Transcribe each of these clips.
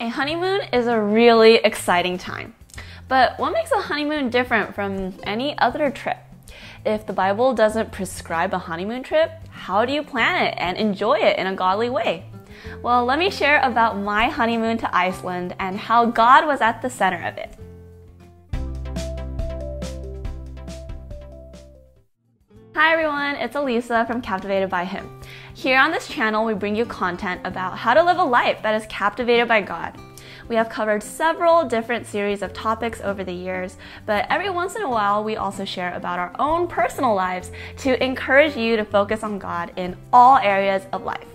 A honeymoon is a really exciting time. But what makes a honeymoon different from any other trip? If the Bible doesn't prescribe a honeymoon trip, how do you plan it and enjoy it in a godly way? Well, let me share about my honeymoon to Iceland and how God was at the center of it. Hi everyone, it's Alisa from Captivated by Him. Here on this channel, we bring you content about how to live a life that is captivated by God. We have covered several different series of topics over the years, but every once in a while, we also share about our own personal lives to encourage you to focus on God in all areas of life.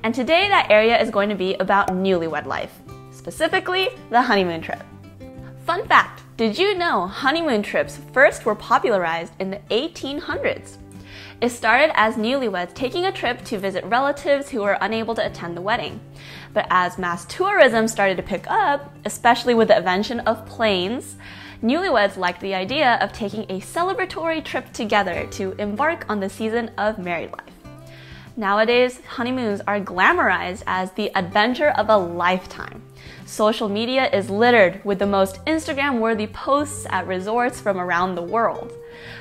And today, that area is going to be about newlywed life, specifically the honeymoon trip. Fun fact, did you know honeymoon trips first were popularized in the 1800s? It started as newlyweds taking a trip to visit relatives who were unable to attend the wedding. But as mass tourism started to pick up, especially with the invention of planes, newlyweds liked the idea of taking a celebratory trip together to embark on the season of married life. Nowadays, honeymoons are glamorized as the adventure of a lifetime. Social media is littered with the most Instagram-worthy posts at resorts from around the world.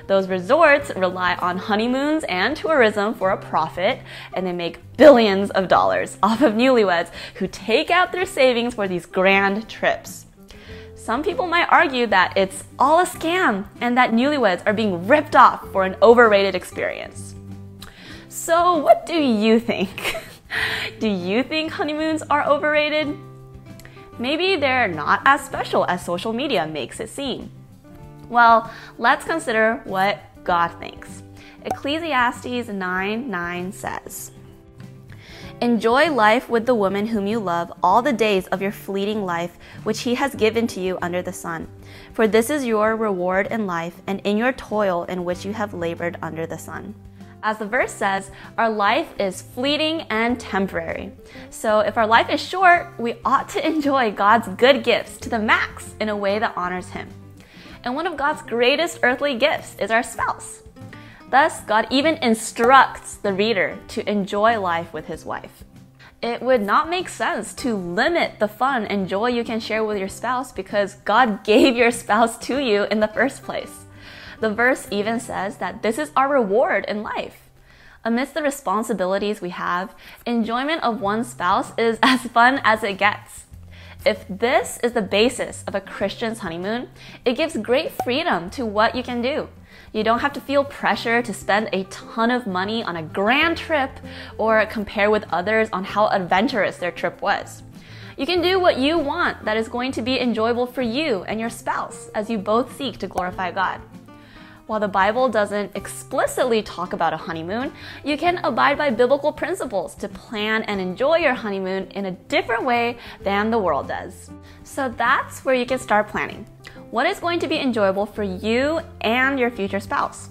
Those resorts rely on honeymoons and tourism for a profit, and they make billions of dollars off of newlyweds who take out their savings for these grand trips. Some people might argue that it's all a scam and that newlyweds are being ripped off for an overrated experience. So what do you think? Do you think honeymoons are overrated? Maybe they're not as special as social media makes it seem. Well, let's consider what God thinks. Ecclesiastes 9:9 says, "Enjoy life with the woman whom you love all the days of your fleeting life, which he has given to you under the sun. For this is your reward in life and in your toil in which you have labored under the sun." As the verse says, our life is fleeting and temporary. So if our life is short, we ought to enjoy God's good gifts to the max in a way that honors Him. And one of God's greatest earthly gifts is our spouse. Thus, God even instructs the reader to enjoy life with his wife. It would not make sense to limit the fun and joy you can share with your spouse because God gave your spouse to you in the first place. The verse even says that this is our reward in life. Amidst the responsibilities we have, enjoyment of one's spouse is as fun as it gets. If this is the basis of a Christian's honeymoon, it gives great freedom to what you can do. You don't have to feel pressure to spend a ton of money on a grand trip or compare with others on how adventurous their trip was. You can do what you want that is going to be enjoyable for you and your spouse as you both seek to glorify God. While the Bible doesn't explicitly talk about a honeymoon, you can abide by biblical principles to plan and enjoy your honeymoon in a different way than the world does. So that's where you can start planning. What is going to be enjoyable for you and your future spouse?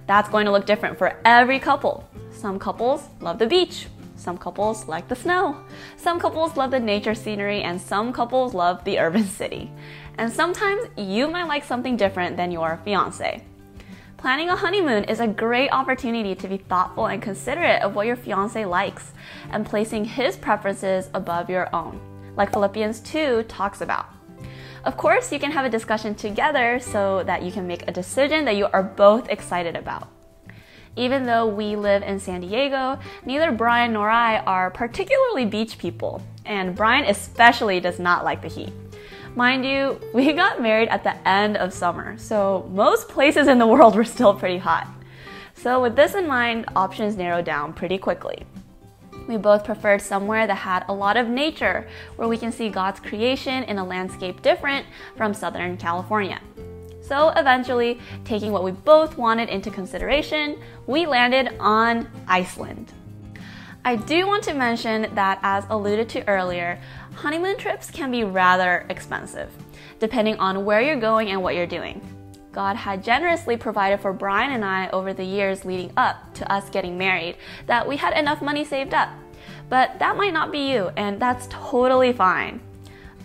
That's going to look different for every couple. Some couples love the beach. Some couples like the snow. Some couples love the nature scenery, and some couples love the urban city. And sometimes you might like something different than your fiance. Planning a honeymoon is a great opportunity to be thoughtful and considerate of what your fiancé likes and placing his preferences above your own, like Philippians 2 talks about. Of course, you can have a discussion together so that you can make a decision that you are both excited about. Even though we live in San Diego, neither Brian nor I are particularly beach people, and Brian especially does not like the heat. Mind you, we got married at the end of summer, so most places in the world were still pretty hot. So with this in mind, options narrowed down pretty quickly. We both preferred somewhere that had a lot of nature, where we can see God's creation in a landscape different from Southern California. So eventually, taking what we both wanted into consideration, we landed on Iceland. I do want to mention that, as alluded to earlier, honeymoon trips can be rather expensive, depending on where you're going and what you're doing. God had generously provided for Brian and I over the years leading up to us getting married that we had enough money saved up. But that might not be you, and that's totally fine.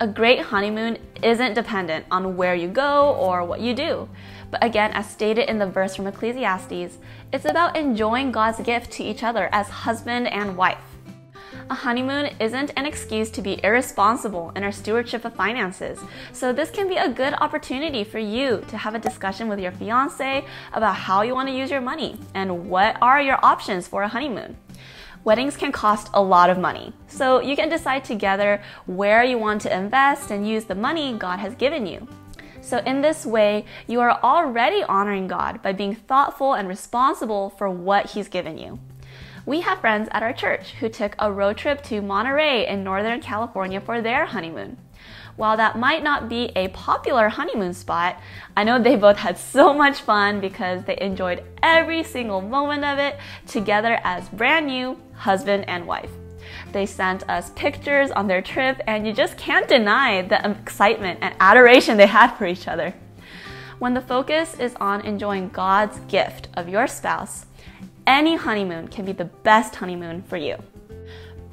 A great honeymoon isn't dependent on where you go or what you do. But again, as stated in the verse from Ecclesiastes, it's about enjoying God's gift to each other as husband and wife. A honeymoon isn't an excuse to be irresponsible in our stewardship of finances, so this can be a good opportunity for you to have a discussion with your fiancé about how you want to use your money and what are your options for a honeymoon. Weddings can cost a lot of money, so you can decide together where you want to invest and use the money God has given you. So in this way, you are already honoring God by being thoughtful and responsible for what He's given you. We have friends at our church who took a road trip to Monterey in Northern California for their honeymoon. While that might not be a popular honeymoon spot, I know they both had so much fun because they enjoyed every single moment of it together as brand new husband and wife. They sent us pictures on their trip, and you just can't deny the excitement and adoration they had for each other. When the focus is on enjoying God's gift of your spouse, any honeymoon can be the best honeymoon for you.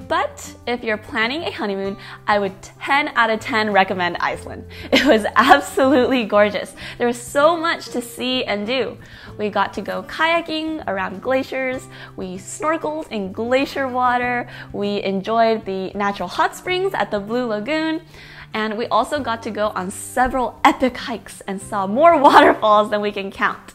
But if you're planning a honeymoon, I would 10 out of 10 recommend Iceland. It was absolutely gorgeous. There was so much to see and do. We got to go kayaking around glaciers, we snorkeled in glacier water, we enjoyed the natural hot springs at the Blue Lagoon, and we also got to go on several epic hikes and saw more waterfalls than we can count.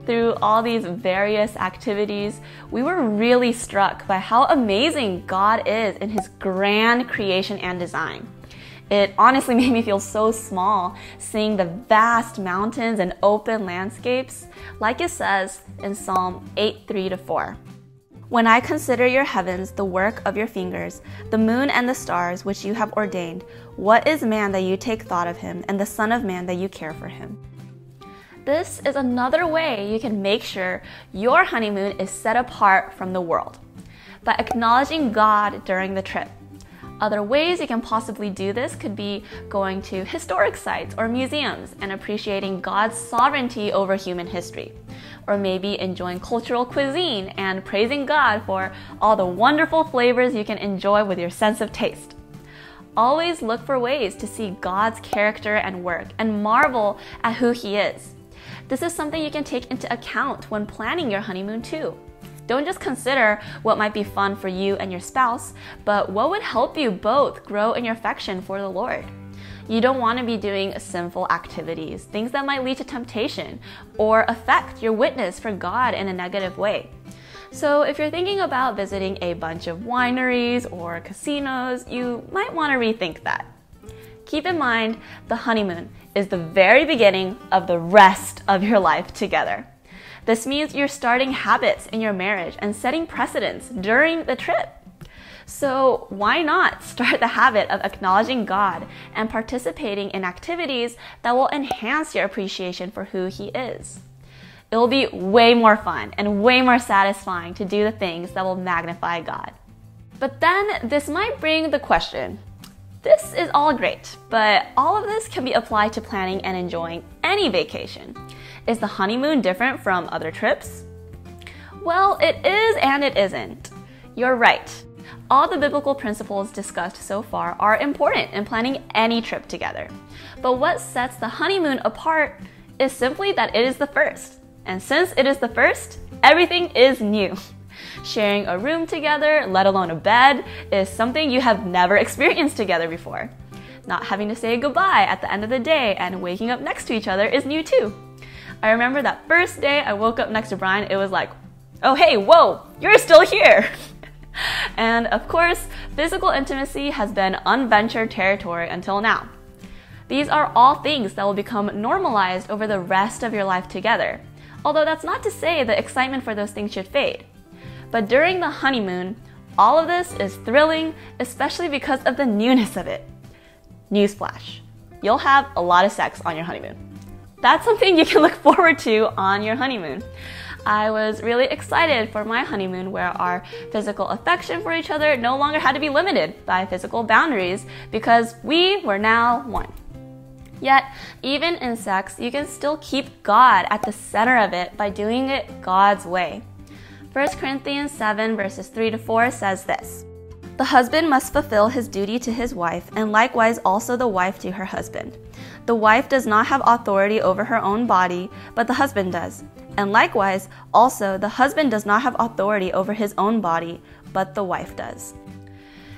Through all these various activities, we were really struck by how amazing God is in His grand creation and design. It honestly made me feel so small seeing the vast mountains and open landscapes, like it says in Psalm 8:3-4. When I consider your heavens, the work of your fingers, the moon and the stars which you have ordained, what is man that you take thought of him, and the son of man that you care for him? This is another way you can make sure your honeymoon is set apart from the world, by acknowledging God during the trip. Other ways you can possibly do this could be going to historic sites or museums and appreciating God's sovereignty over human history. Or maybe enjoying cultural cuisine and praising God for all the wonderful flavors you can enjoy with your sense of taste. Always look for ways to see God's character and work and marvel at who He is. This is something you can take into account when planning your honeymoon too. Don't just consider what might be fun for you and your spouse, but what would help you both grow in your affection for the Lord. You don't want to be doing sinful activities, things that might lead to temptation or affect your witness for God in a negative way. So if you're thinking about visiting a bunch of wineries or casinos, you might want to rethink that. Keep in mind, the honeymoon is the very beginning of the rest of your life together. This means you're starting habits in your marriage and setting precedents during the trip. So why not start the habit of acknowledging God and participating in activities that will enhance your appreciation for who He is? It will be way more fun and way more satisfying to do the things that will magnify God. But then this might bring the question, this is all great, but all of this can be applied to planning and enjoying any vacation. Is the honeymoon different from other trips? Well, it is and it isn't. You're right. All the biblical principles discussed so far are important in planning any trip together. But what sets the honeymoon apart is simply that it is the first. And since it is the first, everything is new. Sharing a room together, let alone a bed, is something you have never experienced together before. Not having to say goodbye at the end of the day and waking up next to each other is new too. I remember that first day I woke up next to Brian, it was like, oh hey, whoa, you're still here! And of course, physical intimacy has been unventured territory until now. These are all things that will become normalized over the rest of your life together. Although that's not to say the excitement for those things should fade. But during the honeymoon, all of this is thrilling, especially because of the newness of it. Newsflash, you'll have a lot of sex on your honeymoon. That's something you can look forward to on your honeymoon. I was really excited for my honeymoon where our physical affection for each other no longer had to be limited by physical boundaries because we were now one. Yet, even in sex, you can still keep God at the center of it by doing it God's way. 1 Corinthians 7 verses 3-4 says this, "The husband must fulfill his duty to his wife, and likewise also the wife to her husband. The wife does not have authority over her own body, but the husband does. And likewise also the husband does not have authority over his own body, but the wife does."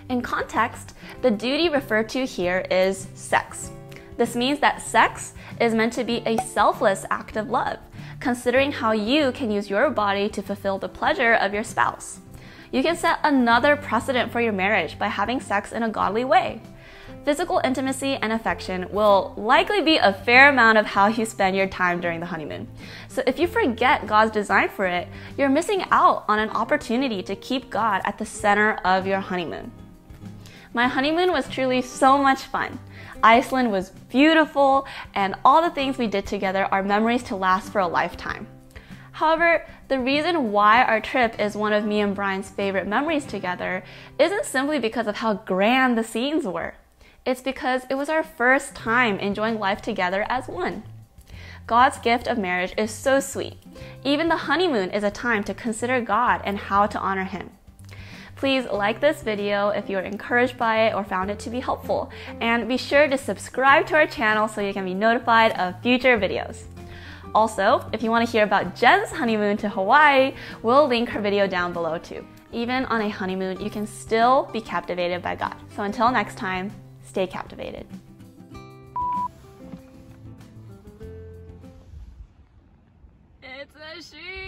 In context, the duty referred to here is sex. This means that sex is meant to be a selfless act of love, considering how you can use your body to fulfill the pleasure of your spouse. You can set another precedent for your marriage by having sex in a godly way. Physical intimacy and affection will likely be a fair amount of how you spend your time during the honeymoon. So if you forget God's design for it, you're missing out on an opportunity to keep God at the center of your honeymoon. My honeymoon was truly so much fun. Iceland was beautiful, and all the things we did together are memories to last for a lifetime. However, the reason why our trip is one of me and Brian's favorite memories together isn't simply because of how grand the scenes were. It's because it was our first time enjoying life together as one. God's gift of marriage is so sweet. Even the honeymoon is a time to consider God and how to honor Him. Please like this video if you were encouraged by it or found it to be helpful, and be sure to subscribe to our channel so you can be notified of future videos. Also, if you want to hear about Jen's honeymoon to Hawaii, we'll link her video down below too. Even on a honeymoon, you can still be captivated by God. So until next time, stay captivated. It's a she!